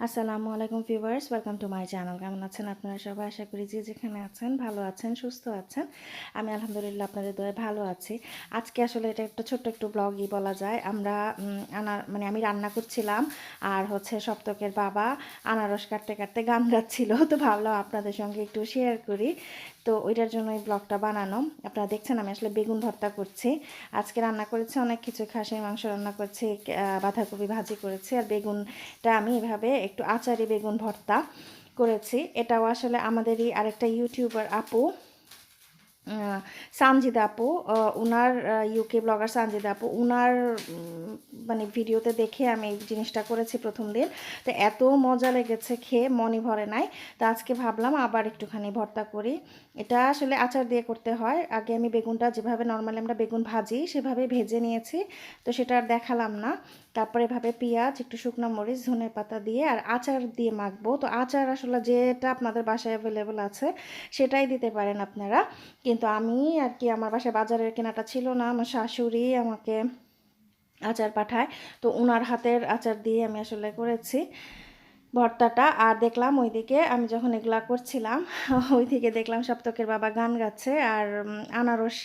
আসসালামু আলাইকুম viewers, welcome to my channel. কেমন আছেন আপনারা সবাই? আশা করি যে যেখানে আছেন ভালো আছেন, সুস্থ আছেন। আমি আলহামদুলিল্লাহ আপনাদের দয়ায় ভালো আছি। আজকে আসলে এটা একটা ছোট্ট একটু ব্লগই বলা যায়। আমি রান্না করছিলাম আর সপ্তকের বাবা আনারস কাটতে কাটতে গান গাচ্ছিল, তো ভাবলাম আপনাদের সঙ্গে একটু শেয়ার করি। তো ওইটার জন্য এই ব্লগটা বানানো। আপনারা দেখছেন আমি আসলে বেগুন ভর্তা করছি। আজকে রান্না করেছি অনেক কিছু, খাসির মাংস রান্না করেছি, বাঁধাকপি ভাজি করেছি, আর বেগুনটা আমি এভাবে একটু আচারি বেগুন ভর্তা করেছি। এটাও আসলে আমাদেরই আরেকটা ইউটিউবার আপু, সানজিদা আপু, উনার ইউকে ব্লগার সানজিদা আপু, উনার মানে ভিডিওতে দেখে আমি এই জিনিসটা করেছি প্রথম দিন। তো এত মজা লেগেছে, খেয়ে মনই ভরে নাই। তো আজকে ভাবলাম আবার একটুখানি ভর্তা করি। এটা আসলে আচার দিয়ে করতে হয়। আগে আমি বেগুনটা যেভাবে নর্মালি আমরা বেগুন ভাজি সেভাবে ভেজে নিয়েছি, তো সেটা আর দেখালাম না। তারপরে এভাবে পেঁয়াজ, একটু শুকনো মরিচ, ধনে পাতা দিয়ে আর আচার দিয়ে মাখবো। তো আচার আসলে যেটা আপনাদের বাসায় অ্যাভেলেবল আছে সেটাই দিতে পারেন আপনারা, কিন্তু আমি আর কি আমার বাসায় বাজারের কেনাটা ছিল না। আমার শাশুড়ি আমাকে আচার পাঠায়, তো ওনার হাতের আচার দিয়ে আমি আসলে করেছি ভর্তাটা। আর দেখলাম ওইদিকে আমি যখন এগুলা করছিলাম ওইদিকে দেখলাম সপ্তকের বাবা গান গাচ্ছে আর আনারস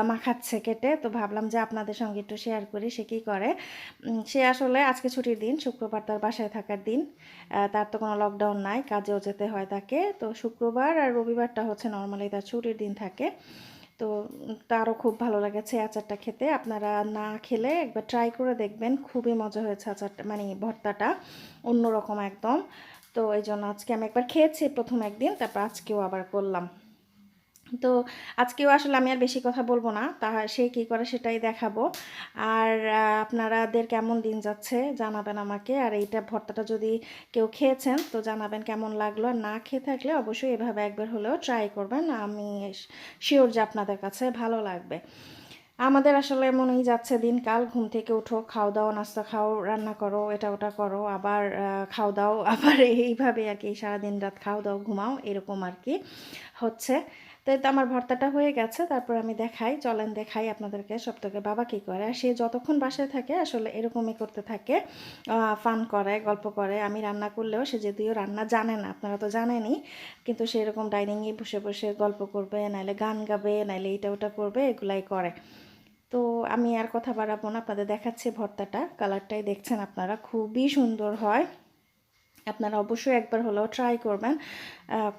মাখাচ্ছে কেটে। তো ভাবলাম যে আপনাদের সঙ্গে একটু শেয়ার করি সে কী করে। সে আসলে আজকে ছুটির দিন, শুক্রবার তার বাসায় থাকার দিন। তার তো কোনো লকডাউন নাই, কাজেও যেতে হয় তাকে। তো শুক্রবার আর রবিবারটা নর্মালি তার ছুটির দিন থাকে। তো তারও খুব ভালো লেগেছে আচারটা খেতে। আপনারা না খেলে একবার ট্রাই করে দেখবেন, খুবই মজা হয়েছে আচারটা, মানে ভর্তাটা অন্যরকম একদম। তো এই জন্য আজকে আমি একবার খেয়েছি প্রথম একদিন, তারপর আজকেও আবার করলাম। তো আজকেও আসলে আমি আর বেশি কথা বলবো না, সে কী করে সেটাই দেখাবো। আর আপনারাদের কেমন দিন যাচ্ছে জানাবেন আমাকে। আর এইটা ভর্তাটা যদি কেউ খেয়েছেন তো জানাবেন কেমন লাগলো। আর না খেয়ে থাকলে অবশ্যই এভাবে একবার হলেও ট্রাই করবেন, আমি শিওর যে আপনাদের কাছে ভালো লাগবে। আমাদের আসলে এমনই যাচ্ছে দিনকাল। ঘুম থেকে উঠো, খাও দাও, নাস্তা খাও, রান্না করো, এটা ওটা করো, আবার খাও দাও, আবার এইভাবে আর কি সারাদিন রাত খাও দাও ঘুমাও, এরকম আর কি হচ্ছে। তো এই তো আমার ভর্তাটা হয়ে গেছে। তারপর আমি চলেন দেখাই আপনাদেরকে সপ্তকের বাবা কী করে। আর সে যতক্ষণ বাসায় থাকে আসলে এরকমই করতে থাকে, ফান করে, গল্প করে। আমি রান্না করলেও সে যদিও রান্না জানে না, আপনারা তো জানেনই, কিন্তু সে এরকম ডাইনিংয়ে বসে বসে গল্প করবে, নাইলে গান গাবে, নাইলে এটা ওটা করবে, এগুলাই করে। তো আমি আর কথা বাড়াবো না, আপনাদের দেখাচ্ছি ভর্তাটা। কালারটাই দেখছেন আপনারা, খুবই সুন্দর হয়। আপনারা অবশ্যই একবার হলেও ট্রাই করবেন,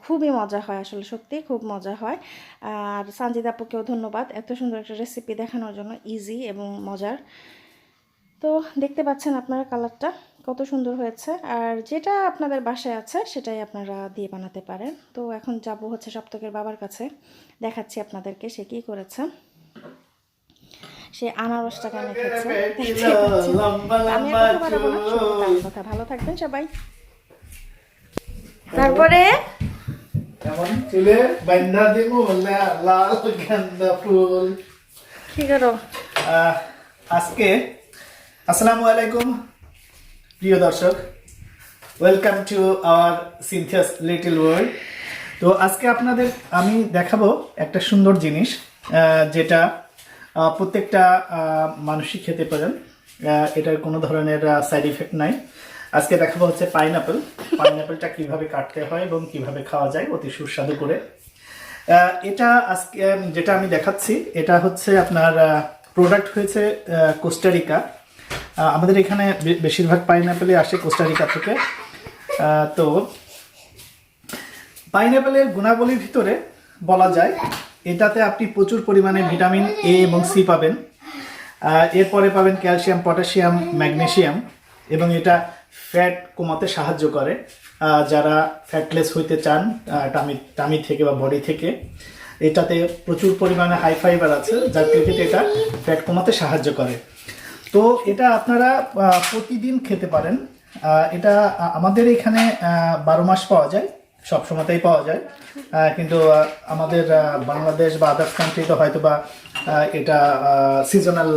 খুবই মজা হয়, আসলে সত্যি খুব মজা হয়। আর সানজিদ আপুকেও ধন্যবাদ এত সুন্দর একটা রেসিপি দেখানোর জন্য, ইজি এবং মজার। তো দেখতে পাচ্ছেন আপনারা কালারটা কত সুন্দর হয়েছে। আর যেটা আপনাদের বাসায় আছে সেটাই আপনারা দিয়ে বানাতে পারেন। তো এখন যাব সপ্তকের বাবার কাছে, দেখাচ্ছি আপনাদেরকে সে কী করেছে। সে আনারসটাকে মেখেছে, আমি আর কথা বাড়াবো না, শুনবো তার কথা। ভালো থাকবেন সবাই। তারপরে এমন চুলে বাইন্ধা দিব লাল গাঁদা ফুল। কি করো আজকে আসসালামু আলাইকুম প্রিয় দর্শক, welcome to our Cynthia's little world. তো আজকে আপনাদের আমি দেখাবো একটা সুন্দর জিনিস, যেটা প্রত্যেকটা মানুষই খেতে পারেন। এটার কোনো ধরনের সাইড ইফেক্ট নাই। আজকে দেখাবো পাইনাপেল। পাইনাপেলটা কিভাবে কাটতে হয় এবং কিভাবে খাওয়া যায় অতি সুস্বাদু করে। এটা আজকে যেটা আমি দেখাচ্ছি এটা আপনার প্রোডাক্ট হয়েছে কোস্টারিকা। আমাদের এখানে বেশিরভাগ পাইনাপেলই আসে কোস্টারিকা থেকে। তো পাইনাপেলের গুণাবলীর ভিতরে বলা যায় এটাতে আপনি প্রচুর পরিমাণে ভিটামিন এ এবং সি পাবেন। এরপরে পাবেন ক্যালসিয়াম, পটাশিয়াম, ম্যাগনেসিয়াম, এবং এটা ফ্যাট কমাতে সাহায্য করে। যারা ফ্যাটলেস হইতে চান টামি থেকে বা বডি থেকে, এটাতে প্রচুর পরিমাণে হাই ফাইবার আছে, যার প্রেক্ষিতে এটা ফ্যাট কমাতে সাহায্য করে। তো এটা আপনারা প্রতিদিন খেতে পারেন। এটা আমাদের এখানে 12 মাস পাওয়া যায়, সব সময়তেই পাওয়া যায়। কিন্তু আমাদের বাংলাদেশ বা আদার্স কান্ট্রিতে হয়তো বা এটা সিজনাল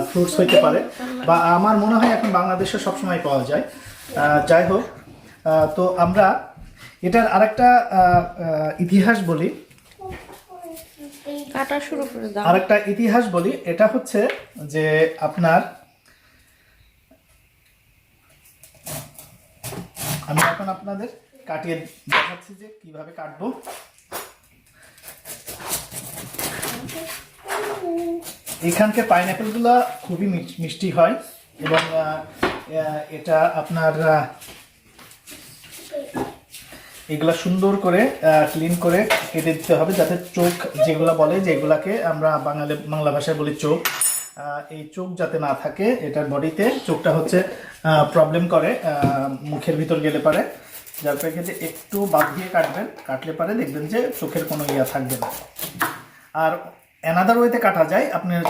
ফ্রুটস হইতে পারে, বা আমার মনে হয় এখন বাংলাদেশে সবসময় পাওয়া যায়। যাই হোক, তো আমরা এটার আরেকটা ইতিহাস বলি। আরেকটা ইতিহাস বলি, এটা যে আপনার আমি এখন আপনাদের কাটিয়ে দেখাচ্ছি যে কিভাবে কাটবো। এখানকার পাইনাপেলগুলো খুবই মিষ্টি হয় এবং এটা আপনার এগুলা সুন্দর করে ক্লিন করে কেটে দিতে হবে, যাতে চোখ যেগুলো বলে, যেগুলাকে আমরা বাংলা ভাষায় বলি চোখ, এই চোখ যাতে না থাকে এটার বডিতে। চোখটা হচ্ছে প্রবলেম করে মুখের ভিতর গেলে পারে, যার প্রেক্ষিতে একটু বাদ দিয়ে কাটবেন, কাটলে পারে দেখবেন যে চোখের কোনো ইয়া থাকবে না। আর অ্যানাদার ওয়েতে কাটা যায়, আপনার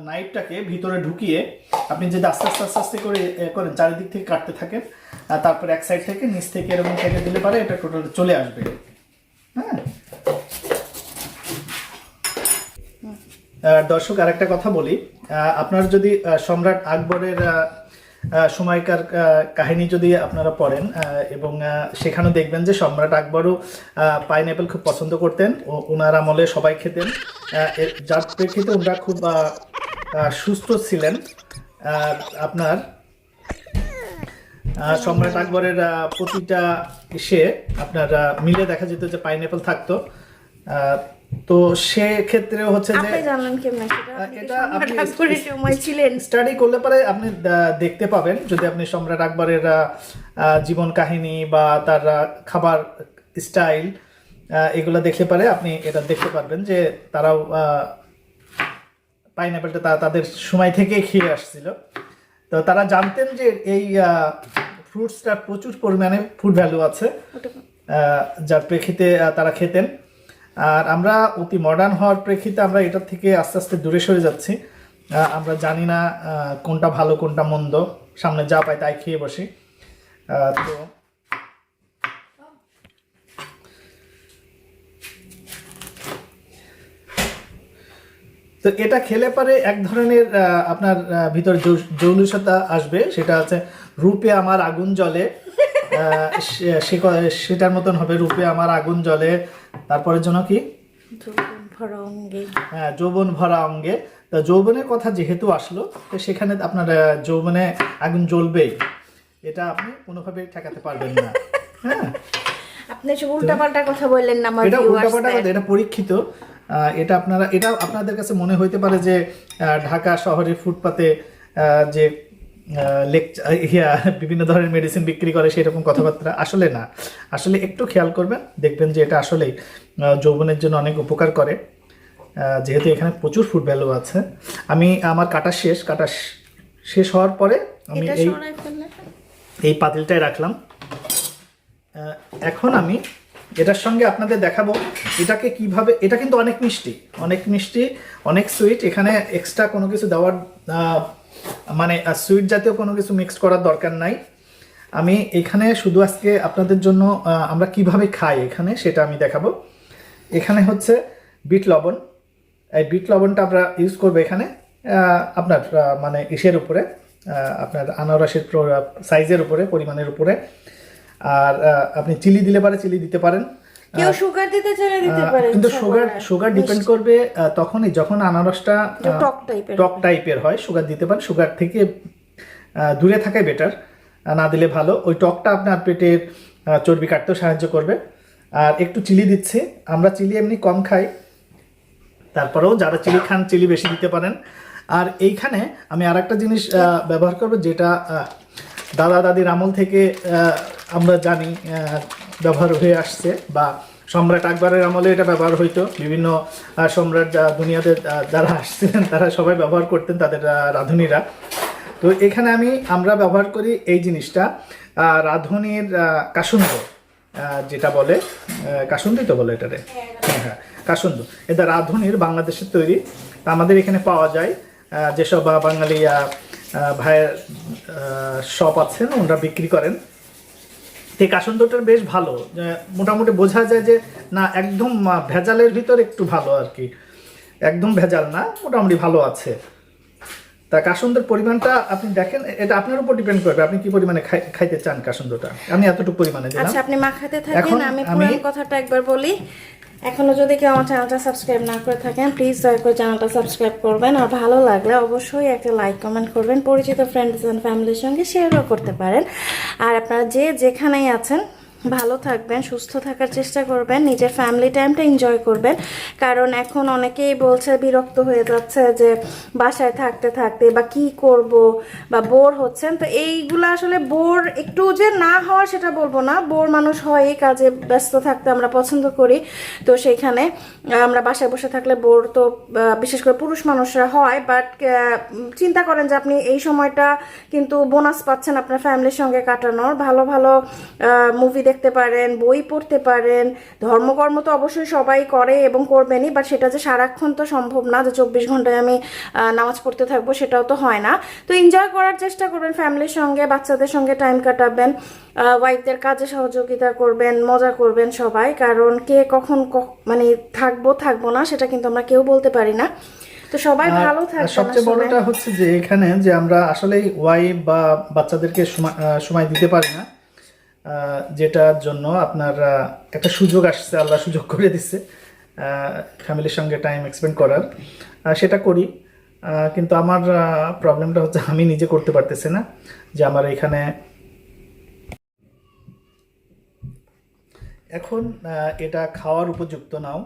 নাইফটাকে ভিতরে ঢুকিয়ে আপনি যদি আস্তে আস্তে আস্তে আস্তে করে করেন, চারিদিক থেকে কাটতে থাকেন, তারপর এক সাইড থেকে নিচ থেকে এরকম কেটে দিলে পারে এটা টোটাল চলে আসবে। হ্যাঁ দর্শক, আর একটা কথা বলি, আপনার যদি সম্রাট আকবরের সময়কার কাহিনী যদি আপনারা পড়েন এবং সেখানে দেখবেন যে সম্রাট আকবরও পাইনঅ্যাপেল খুব পছন্দ করতেন, ওনার আমলে সবাই খেতেন, যার প্রেক্ষিতে ওনারা খুব সুস্থ ছিলেন। আপনার সম্রাট আকবরের প্রতিটা এসে আপনার মিলে দেখা যেত যে পাইনঅ্যাপল থাকতো। তো সে ক্ষেত্রে হচ্ছে যে এটা আপনি স্টাডি করলে পরে আপনি দেখতে পাবেন, যদি আপনি সম্রাট আকবরের জীবন কাহিনী বা তার খাবার স্টাইল এগুলো দেখলে পারে আপনি এটা দেখতে পারবেন যে তারাও পাইনঅ্যাপেলটা তাদের সময় থেকে খেয়ে আসছিল। তো তারা জানতেন যে এই ফ্রুটসটার প্রচুর পরিমাণে ফুড ভ্যালু আছে, যার প্রেক্ষিতে তারা খেতেন। আর আমরা অতি মডার্ন হওয়ার প্রেক্ষিতে আমরা এটার থেকে আস্তে আস্তে দূরে সরে যাচ্ছি। আমরা জানি না কোনটা ভালো কোনটা মন্দ, সামনে যা পাই তাই খেয়ে বসি। তো এটা খেলে পারে এক ধরনের আপনার ভিতর জৌলুসতা আসবে, সেটা হচ্ছে রূপে আমার আগুন জ্বলে, সেটার মতন হবে, রূপে আমার আগুন জ্বলে। তারপরের জন্য কি হ্যাঁ, যৌবন ভরা অঙ্গে। তো যৌবনের কথা যেহেতু আসলো, তো সেখানে আপনার যৌবনে আগুন জ্বলবেই, এটা আপনি কোনোভাবে ঠেকাতে পারবেন না। হ্যাঁ, আপনি উল্টাপাল্টা কথা বললেন না, এটা উল্টাপাল্টা কথা, এটা পরীক্ষিত। এটা আপনাদের কাছে মনে হইতে পারে যে ঢাকা শহরের ফুটপাতে যে বিভিন্ন ধরনের মেডিসিন বিক্রি করে সেরকম কথাবার্তা, আসলে না। আসলে একটু খেয়াল করবেন, দেখবেন যে এটা আসলেই যৌবনের জন্য অনেক উপকার করে, যেহেতু এখানে প্রচুর ফুড ভ্যালু আছে। আমি আমার কাটা শেষ হওয়ার পরে আমি এই পাতিলটায় রাখলাম। এখন আমি এটার সঙ্গে আপনাদের দেখাবো এটাকে কিভাবে, এটা কিন্তু অনেক মিষ্টি, অনেক সুইট। এখানে এক্সট্রা কোনো কিছু দেওয়ার মানে সুইট জাতীয় কোনো কিছু মিক্স করার দরকার নাই। আমি এখানে শুধু আজকে আপনাদের জন্য আমরা কিভাবে খাই এখানে সেটা আমি দেখাবো। এখানে হচ্ছে বিট লবণ, এই বিট লবণটা আমরা ইউজ করবো এখানে আপনার মানে ইসের উপরে, আপনার আনারসের সাইজের উপরে, পরিমাণের উপরে। আর আপনি চিলি দিলে পারে, চিলি দিতে পারেন, কেউ সুগার দিতে চাইলে দিতে পারেন, কিন্তু সুগার ডিপেন্ড করবে তখনই যখন আনারসটা টক টাইপের হয়। সুগার দিতে পারেন, সুগার থেকে দূরে থাকাই বেটার, না দিলে ভালো। ওই টকটা আপনার পেটের চর্বি কাটতেও সাহায্য করবে। আর একটু চিলি দিচ্ছে, আমরা চিলি এমনি কম খাই, তারপরেও যারা চিলি খান চিলি বেশি দিতে পারেন। আর এইখানে আমি আর একটা জিনিস ব্যবহার করব, যেটা দাদা দাদির আমল থেকে আমরা জানি ব্যবহার হয়ে আসছে, বা সম্রাট আকবরের আমলে এটা ব্যবহার হইতো। বিভিন্ন সম্রাট দুনিয়াতে যারা আসছিলেন তারা সবাই ব্যবহার করতেন, তাদের রাঁধুনিরা। তো এখানে আমরা ব্যবহার করি এই জিনিসটা, রাঁধুনির কাসুন্দ, যেটা বলে কাসুন্দি তো বলে এটারে, হ্যাঁ কাসুন্দ। এটা রাঁধুনির বাংলাদেশের তৈরি, তা আমাদের এখানে পাওয়া যায়। যেসব বাঙালি ভাইয়ের শপ আছেন ওনারা বিক্রি করেন। এই কাসুন্দটার বেশ ভালো, মোটামুটি বোঝা যায় যে না একদম ভেজালের ভিতর একটু ভালো আর কি, একদম ভেজাল না, মোটামুটি ভালো আছে। তা কাসুন্দের পরিমাণটা আপনি দেখেন, এটা আপনার উপর ডিপেন্ড করবে আপনি কি পরিমাণে খাইতে চান কাসুন্দটা। আমি এতটুকু পরিমাণে দিলাম। আচ্ছা, আপনি মাখাতে থাকেন, আমি পুরো কথাটা একবার বলি। এখনো যদি কেউ আমার চ্যানেলটা সাবস্ক্রাইব না করে থাকেন প্লিজ দয়া করে চ্যানেলটা সাবস্ক্রাইব করবেন, আর ভালো লাগলে অবশ্যই একটা লাইক কমেন্ট করবেন, পরিচিত ফ্রেন্ডস অ্যান্ড ফ্যামিলির সঙ্গে শেয়ারও করতে পারেন। আর আপনারা যে যেখানেই আছেন ভালো থাকবেন, সুস্থ থাকার চেষ্টা করবেন, নিজের ফ্যামিলি টাইমটা এনজয় করবেন। কারণ এখন অনেকেই বলছে বিরক্ত হয়ে যাচ্ছে যে বাসায় থাকতে থাকতে বা কি করব বা বোর হচ্ছেন। তো এইগুলো আসলে বোর একটু যে না হওয়া সেটা বলবো না, বোর মানুষ হয়, কাজে ব্যস্ত থাকতে আমরা পছন্দ করি। তো সেইখানে আমরা বাসায় বসে থাকলে বোর তো বিশেষ করে পুরুষ মানুষরা হয়, বাট চিন্তা করেন যে আপনি এই সময়টা কিন্তু বোনাস পাচ্ছেন আপনার ফ্যামিলির সঙ্গে কাটানোর। ভালো ভালো মুভি দেখতে পারেন, বই পড়তে পারেন, ধর্মকর্ম তো অবশ্যই সবাই করে এবং করবেনই, বাট সেটা যে সারাক্ষণ তো সম্ভব না যে 24 ঘন্টায় আমি নামাজ পড়তে থাকবো, সেটাও তো হয় না। তো এনজয় করার চেষ্টা করবেন ফ্যামিলির সঙ্গে, বাচ্চাদের সঙ্গে টাইম কাটাবেন, ওয়াইফদের কাজে সহযোগিতা করবেন, মজা করবেন সবাই। কারণ কে কখন মানে থাকবো না সেটা কিন্তু আমরা কেউ বলতে পারি না। তো সবাই ভালো থাকবেন। সবচেয়ে বড়টা হচ্ছে যে এখানে যে আমরা আসলে ওয়াইফ বা বাচ্চাদেরকে সময় দিতে পারি না, যেটার জন্য আপনার একটা সুযোগ আসছে, আল্লাহ সুযোগ করে দিচ্ছে ফ্যামিলির সঙ্গে টাইম এক্সপেন্ড করার, সেটা করি। কিন্তু আমার প্রবলেমটা হচ্ছে আমি নিজে করতে পারতেছি না, যে আমার এখানে এখন এটা খাওয়ার উপযুক্ত নাও।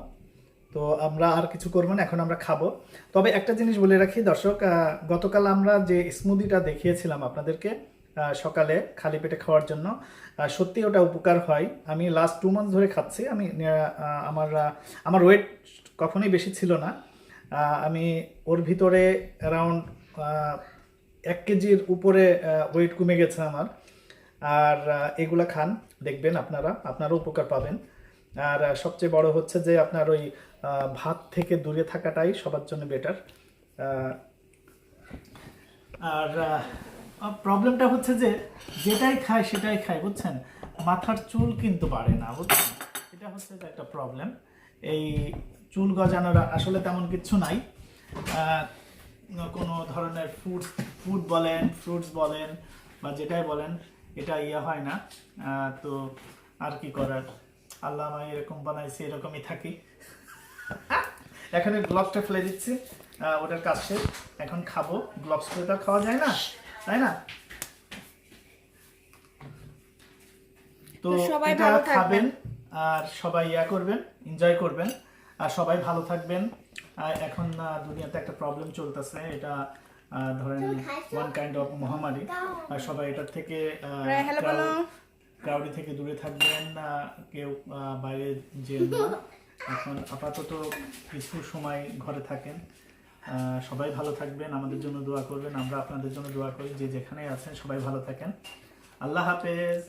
তো আমরা আর কিছু করবো না, এখন আমরা খাবো। তবে একটা জিনিস বলে রাখি দর্শক, গতকাল আমরা যে স্মুদিটা দেখিয়েছিলাম আপনাদেরকে সকালে খালি পেটে খাওয়ার জন্য, সত্যি ওটা উপকার হয়। আমি লাস্ট 2 মান্থ ধরে খাচ্ছি। আমি আমার ওয়েট কখনোই বেশি ছিল না, আমি ওর ভিতরে অ্যারাউন্ড 1 কেজির উপরে ওয়েট কমে গেছে আমার। আর এগুলা খান, দেখবেন আপনারাও উপকার পাবেন। আর সবচেয়ে বড় হচ্ছে যে আপনার ওই ভাত থেকে দূরে থাকাটাই সবার জন্য বেটার। আর প্রবলেমটা হচ্ছে যে যেটাই খায় সেটাই খায়, বুঝছেন, মাথার চুল কিন্তু বাড়ে না, বুঝছেন, এটা হচ্ছে যে একটা প্রবলেম। এই চুল গজানোর আসলে তেমন কিছু নাই, কোনো ধরনের ফ্রুটস বলেন বা যেটাই বলেন, এটা হয় না। তো আর কি করার, আল্লাহ আমায় এরকম বানাইছে, এরকমই থাকি। এখানে গ্লাভসটা ফেলে দিচ্ছি, ওটার কাজ শেষ, এখন খাবো। গ্লাভস তো এটা খাওয়া যায় না, তাই না? তো এটা খাবেন আর সবাই করবেন, এনজয় করবেন, আর সবাই ভালো থাকবেন। এখন দুনিয়াতে একটা প্রবলেম চলতেছে, এটা ধরেন ওয়ান কাইন্ড অফ মহামারী, আর সবাই এটার থেকে ক্রাউডি থেকে দূরে থাকবেন, কেউ বাইরে যেন না। এখন আপাতত কিছু সময় ঘরে থাকেন, সবাই ভালো থাকবেন, আমাদের জন্য দোয়া করবেন, আমরা আপনাদের জন্য দোয়া করি। যে যেখানে আছেন সবাই ভালো থাকেন। আল্লাহ হাফেজ।